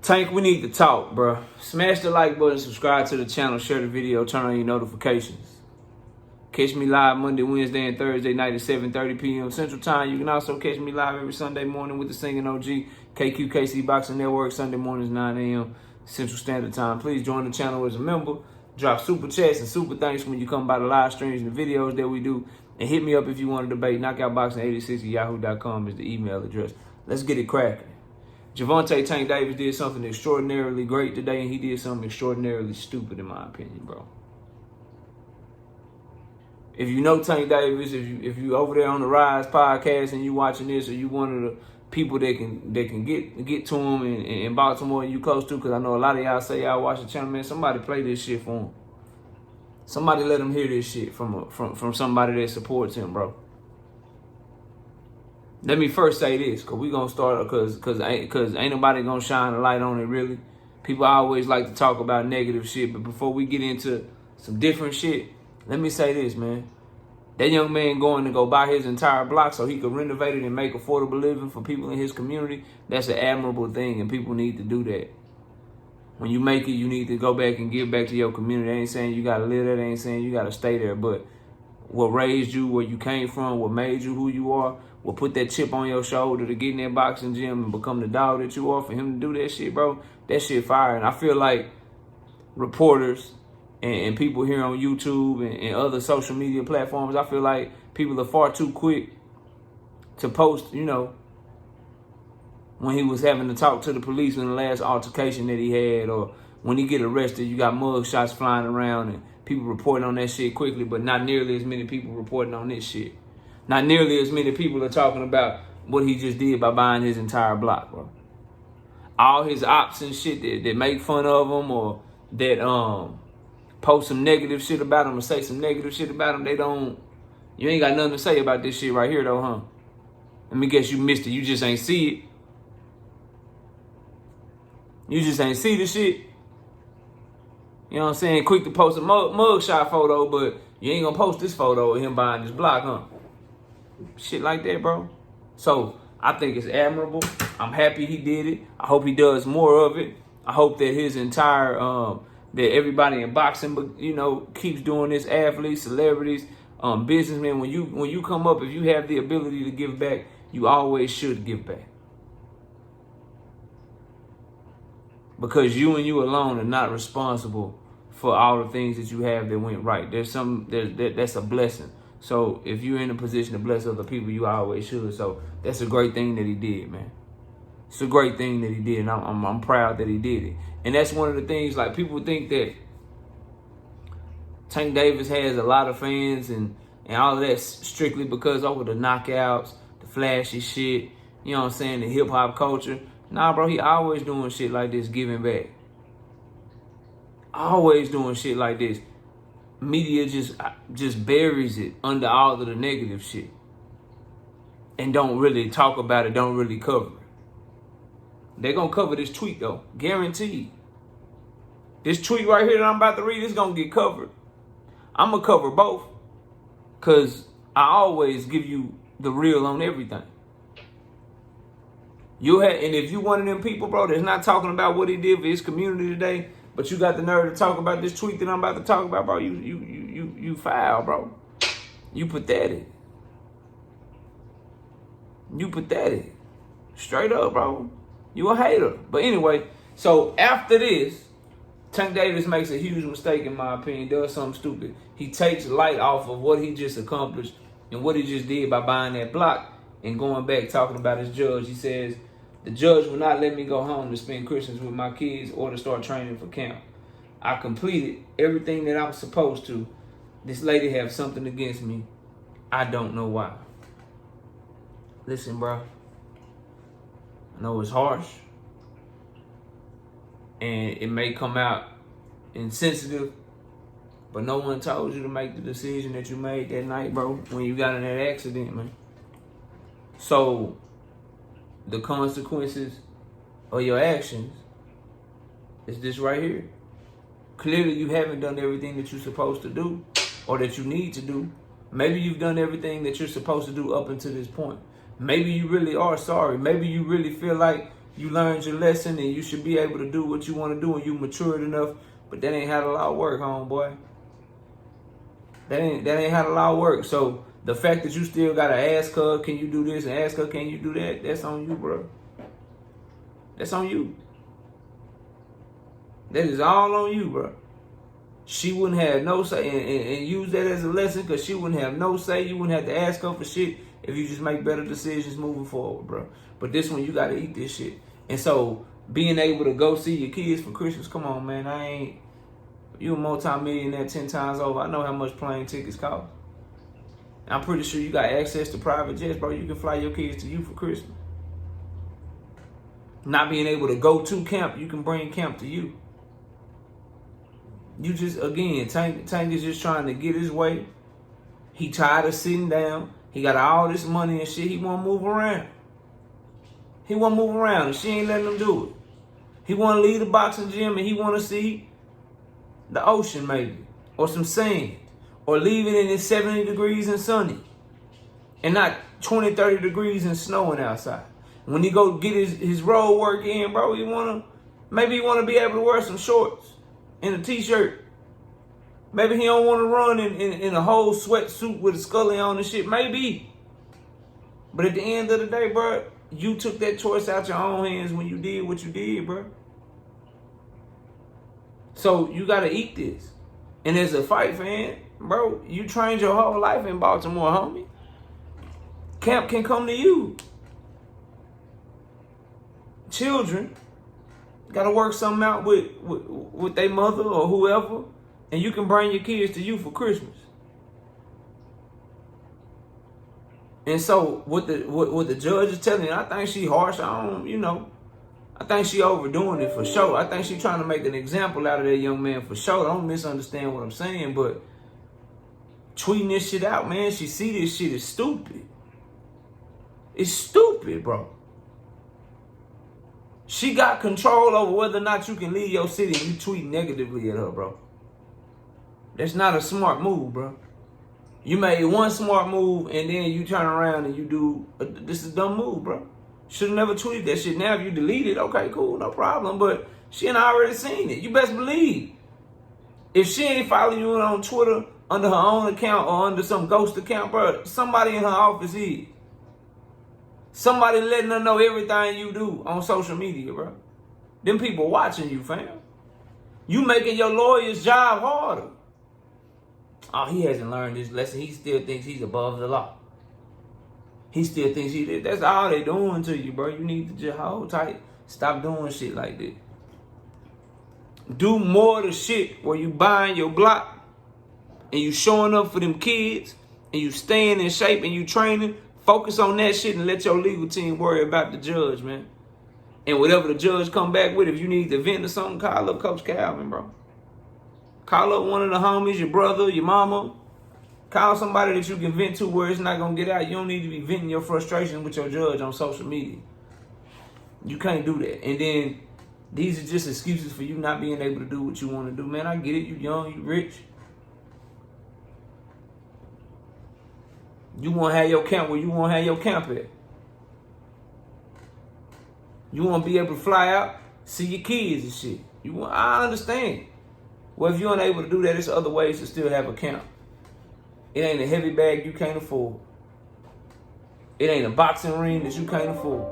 Tank, we need to talk, bro. Smash the like button, subscribe to the channel, share the video, turn on your notifications. Catch me live Monday, Wednesday, and Thursday night at 7:30 p.m. Central Time. You can also catch me live every Sunday morning with the Singing OG, KQKC Boxing Network, Sunday mornings, 9 a.m. Central Standard Time. Please join the channel as a member. Drop super chats and super thanks when you come by the live streams and the videos that we do. And hit me up if you want to debate. KnockoutBoxing86@yahoo.com is the email address. Let's get it cracking. Gervonta Tank Davis did something extraordinarily great today, and he did something extraordinarily stupid, in my opinion, bro. If you know Tank Davis, if you over there on the Rise podcast and you watching this, or you one of the people that can get to him in Baltimore and you close to, because I know a lot of y'all say y'all watch the channel, man. Somebody play this shit for him. Somebody let him hear this shit from somebody that supports him, bro. Let me first say this, because we going to start, because ain't nobody going to shine a light on it, really. People always like to talk about negative shit, but before we get into some different shit, let me say this, man. That young man going to go buy his entire block so he could renovate it and make affordable living for people in his community, that's an admirable thing, and people need to do that. When you make it, you need to go back and give back to your community. I ain't saying you got to live there. They ain't saying you got to stay there, but what raised you, where you came from, what made you who you are, will put that chip on your shoulder to get in that boxing gym and become the dog that you are, for him to do that shit, bro, that shit fire. And I feel like reporters and people here on YouTube and other social media platforms, I feel like people are far too quick to post, you know, when he was having to talk to the police in the last altercation that he had, or when he get arrested, you got mug shots flying around and people reporting on that shit quickly, but not nearly as many people reporting on this shit. Not nearly as many people are talking about what he just did by buying his entire block, bro. All his ops and shit that make fun of him, or that post some negative shit about him or say some negative shit about him, you ain't got nothing to say about this shit right here, though, huh? Let me guess you missed it. You just ain't see it. You just ain't see the shit. You know what I'm saying? Quick to post a mugshot photo, but you ain't gonna post this photo of him buying this block, huh? Shit like that, bro. So I think it's admirable. I'm happy he did it. I hope he does more of it. I hope that his entire that everybody in boxing, you know, keeps doing this. Athletes, celebrities, businessmen. When you come up, if you have the ability to give back, you always should give back. Because you and you alone are not responsible for all the things that you have that went right. That's a blessing. So if you're in a position to bless other people, you always should. So that's a great thing that he did, man. It's a great thing that he did, and I'm proud that he did it. And that's one of the things, like, people think that Tank Davis has a lot of fans and all of that strictly because over the knockouts, the flashy shit, you know what I'm saying, the hip-hop culture. Nah, bro, he always doing shit like this, giving back. Always doing shit like this. Media just buries it under all of the negative shit and don't really talk about it, don't really cover it. They're going to cover this tweet, though. Guaranteed. This tweet right here that I'm about to read is going to get covered. I'm going to cover both because I always give you the real on everything. And if you one of them people, bro, that's not talking about what he did for his community today, but you got the nerve to talk about this tweet that I'm about to talk about, bro, you foul, bro. You pathetic. You pathetic. Straight up, bro. You a hater. But anyway, so after this, Tank Davis makes a huge mistake, in my opinion, does something stupid. He takes light off of what he just accomplished and what he just did by buying that block and going back talking about his judge. He says, the judge will not let me go home to spend Christmas with my kids or to start training for camp. I completed everything that I was supposed to. This lady has something against me. I don't know why. Listen, bro. I know it's harsh. And it may come out insensitive. But no one told you to make the decision that you made that night, bro, when you got in that accident, man. So the consequences of your actions is this right here. Clearly, you haven't done everything that you're supposed to do or that you need to do. Maybe you've done everything that you're supposed to do up until this point. Maybe you really are sorry. Maybe you really feel like you learned your lesson and you should be able to do what you want to do and you matured enough. But that ain't how the law work, homeboy. That ain't how the law work. So the fact that you still gotta ask her, can you do this, and ask her, can you do that? That's on you, bro. That's on you. That is all on you, bro. She wouldn't have no say, and use that as a lesson, because she wouldn't have no say. You wouldn't have to ask her for shit if you just make better decisions moving forward, bro. But this one, you gotta eat this shit. And so being able to go see your kids for Christmas, come on, man. You a multi-millionaire 10 times over. I know how much plane tickets cost. I'm pretty sure you got access to private jets, bro. You can fly your kids to you for Christmas. Not being able to go to camp, you can bring camp to you. You just, again, Tank is just trying to get his way. He tired of sitting down. He got all this money and shit. He want to move around. And she ain't letting him do it. He want to leave the boxing gym and he want to see the ocean maybe, or some sand, or leave it in it's 70 degrees and sunny, and not 20, 30 degrees and snowing outside. When he go get his road work in, bro, maybe he want to be able to wear some shorts and a t-shirt. Maybe he don't want to run in a whole sweatsuit with a scully on and shit. Maybe. But at the end of the day, bro, you took that choice out your own hands when you did what you did, bro. So you got to eat this. And as a fight fan, bro, you trained your whole life in Baltimore, homie. Camp can come to you. Children got to work something out with their mother or whoever, and you can bring your kids to you for Christmas. And so what the judge is telling you, I think she harsh. I think she overdoing it for sure. I think she trying to make an example out of that young man for sure. Don't misunderstand what I'm saying, but tweeting this shit out, man, she see this shit is stupid. It's stupid, bro. She got control over whether or not you can leave your city and you tweet negatively at her, bro. That's not a smart move, bro. You made one smart move and then you turn around and you do, this is a dumb move, bro. Should have never tweeted that shit. Now if you delete it, okay, cool, no problem. But she ain't already seen it. You best believe. If she ain't following you on Twitter under her own account or under some ghost account, bro, somebody in her office is. Somebody letting her know everything you do on social media, bro. Them people watching you, fam. You making your lawyer's job harder. Oh, he hasn't learned this lesson. He still thinks he's above the law. He still thinks he did. That's all they doing to you, bro. You need to just hold tight. Stop doing shit like that. Do more of the shit where you buying your block and you showing up for them kids and you staying in shape and you training. Focus on that shit and let your legal team worry about the judge, man. And whatever the judge come back with, if you need to vent or something, call up Coach Calvin, bro. Call up one of the homies, your brother, your mama. Call somebody that you can vent to where it's not going to get out. You don't need to be venting your frustration with your judge on social media. You can't do that. And then these are just excuses for you not being able to do what you want to do. Man, I get it. You young, you rich. You want to have your camp where you want to have your camp at. You want to be able to fly out, see your kids and shit. I understand. Well, if you're unable to do that, there's other ways to still have a camp. It ain't a heavy bag you can't afford. It ain't a boxing ring that you can't afford.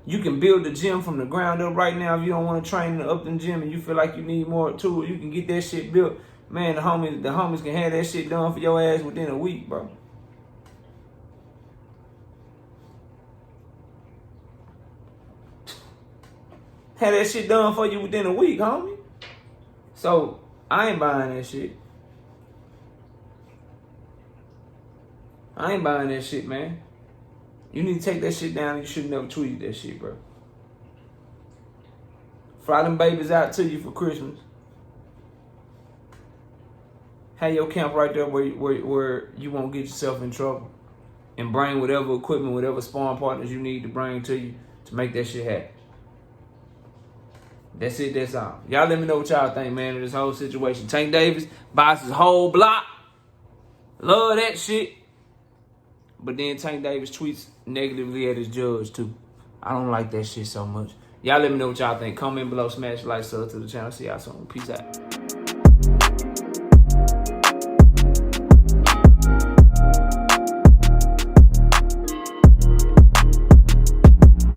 You can build the gym from the ground up right now if you don't want to train in the Upton gym and you feel like you need more tools. You can get that shit built. Man, the homies can have that shit done for your ass within a week, bro. Have that shit done for you within a week, homie. So, I ain't buying that shit. I ain't buying that shit, man. You need to take that shit down and you should never tweet that shit, bro. Fly them babies out to you for Christmas. Have your camp right there where you won't get yourself in trouble. And bring whatever equipment, whatever sparring partners you need to bring to you to make that shit happen. That's it, that's all. Y'all let me know what y'all think, man, of this whole situation. Tank Davis buys his whole block. Love that shit. But then Tank Davis tweets negatively at his judge, too. I don't like that shit so much. Y'all let me know what y'all think. Comment below, smash like, sub to the channel. See y'all soon. Peace out.